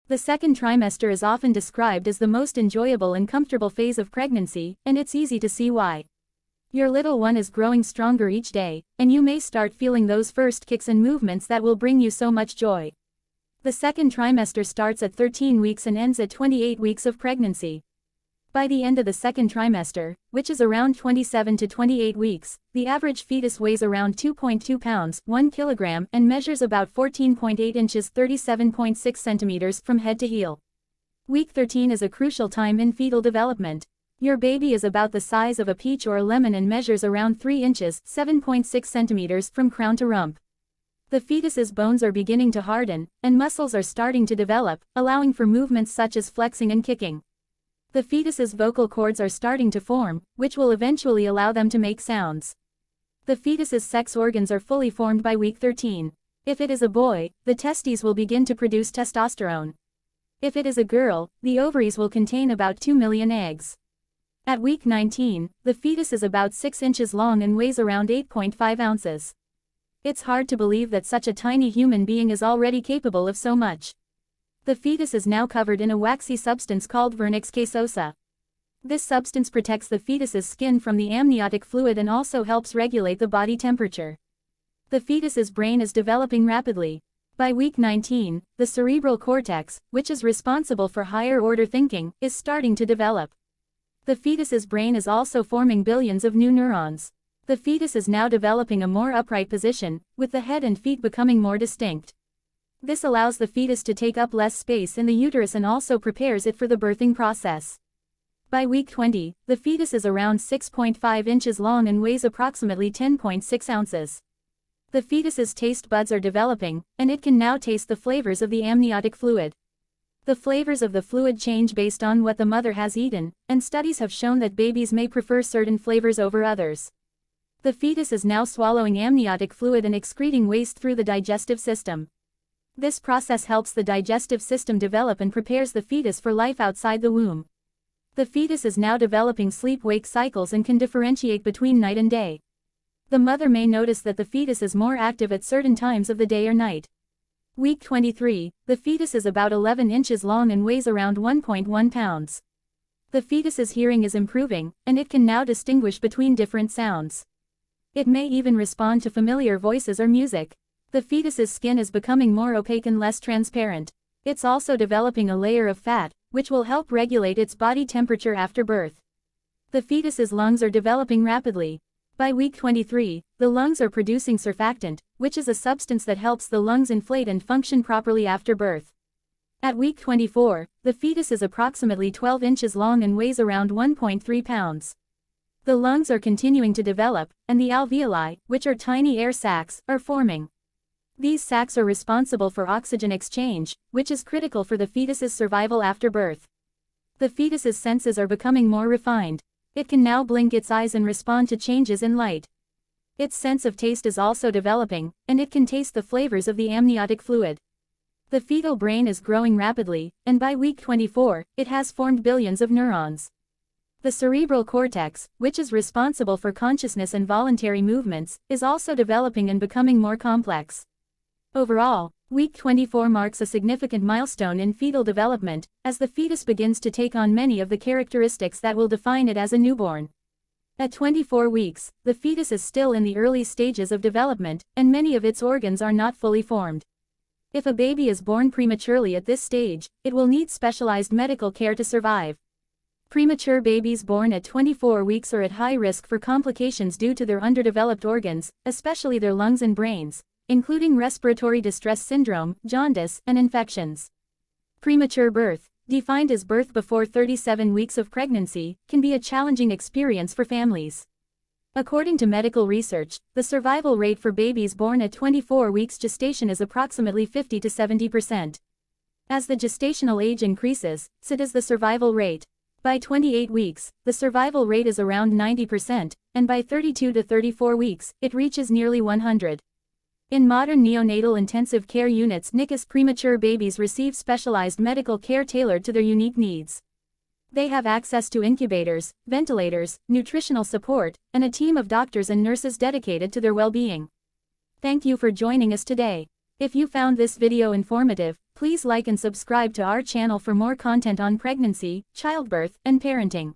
The second trimester is often described as the most enjoyable and comfortable phase of pregnancy, and it's easy to see why. Your little one is growing stronger each day, and you may start feeling those first kicks and movements that will bring you so much joy. The second trimester starts at 13 weeks and ends at 28 weeks of pregnancy. By the end of the second trimester, which is around 27 to 28 weeks, the average fetus weighs around 2.2 pounds, 1 kilogram, and measures about 14.8 inches, 37.6 centimeters from head to heel. Week 13 is a crucial time in fetal development. Your baby is about the size of a peach or a lemon and measures around 3 inches, 7.6 centimeters from crown to rump. The fetus's bones are beginning to harden, and muscles are starting to develop, allowing for movements such as flexing and kicking. The fetus's vocal cords are starting to form, which will eventually allow them to make sounds. The fetus's sex organs are fully formed by week 13. If it is a boy, the testes will begin to produce testosterone. If it is a girl, the ovaries will contain about 2 million eggs. At week 19, the fetus is about 6 inches long and weighs around 8.5 ounces. It's hard to believe that such a tiny human being is already capable of so much. The fetus is now covered in a waxy substance called vernix caseosa. This substance protects the fetus's skin from the amniotic fluid and also helps regulate the body temperature. The fetus's brain is developing rapidly. By week 19, the cerebral cortex, which is responsible for higher-order thinking, is starting to develop. The fetus's brain is also forming billions of new neurons. The fetus is now developing a more upright position, with the head and feet becoming more distinct. This allows the fetus to take up less space in the uterus and also prepares it for the birthing process. By week 20, the fetus is around 6.5 inches long and weighs approximately 10.6 ounces. The fetus's taste buds are developing, and it can now taste the flavors of the amniotic fluid. The flavors of the fluid change based on what the mother has eaten, and studies have shown that babies may prefer certain flavors over others. The fetus is now swallowing amniotic fluid and excreting waste through the digestive system. This process helps the digestive system develop and prepares the fetus for life outside the womb. The fetus is now developing sleep-wake cycles and can differentiate between night and day. The mother may notice that the fetus is more active at certain times of the day or night. Week 23, the fetus is about 11 inches long and weighs around 1.1 pounds. The fetus's hearing is improving, and it can now distinguish between different sounds. It may even respond to familiar voices or music. The fetus's skin is becoming more opaque and less transparent. It's also developing a layer of fat, which will help regulate its body temperature after birth. The fetus's lungs are developing rapidly. By week 23, the lungs are producing surfactant, which is a substance that helps the lungs inflate and function properly after birth. At week 24, the fetus is approximately 12 inches long and weighs around 1.3 pounds. The lungs are continuing to develop, and the alveoli, which are tiny air sacs, are forming. These sacs are responsible for oxygen exchange, which is critical for the fetus's survival after birth. The fetus's senses are becoming more refined. It can now blink its eyes and respond to changes in light. Its sense of taste is also developing, and it can taste the flavors of the amniotic fluid. The fetal brain is growing rapidly, and by week 24, it has formed billions of neurons. The cerebral cortex, which is responsible for consciousness and voluntary movements, is also developing and becoming more complex. Overall, week 24 marks a significant milestone in fetal development, as the fetus begins to take on many of the characteristics that will define it as a newborn. At 24 weeks, the fetus is still in the early stages of development, and many of its organs are not fully formed. If a baby is born prematurely at this stage, it will need specialized medical care to survive. Premature babies born at 24 weeks are at high risk for complications due to their underdeveloped organs, especially their lungs and brains, including respiratory distress syndrome, jaundice, and infections. Premature birth, defined as birth before 37 weeks of pregnancy, can be a challenging experience for families. According to medical research, the survival rate for babies born at 24 weeks gestation is approximately 50 to 70%. As the gestational age increases, so does the survival rate. By 28 weeks, the survival rate is around 90%, and by 32 to 34 weeks, it reaches nearly 100%. In modern neonatal intensive care units, NICUs, premature babies receive specialized medical care tailored to their unique needs. They have access to incubators, ventilators, nutritional support, and a team of doctors and nurses dedicated to their well-being. Thank you for joining us today. If you found this video informative, please like and subscribe to our channel for more content on pregnancy, childbirth, and parenting.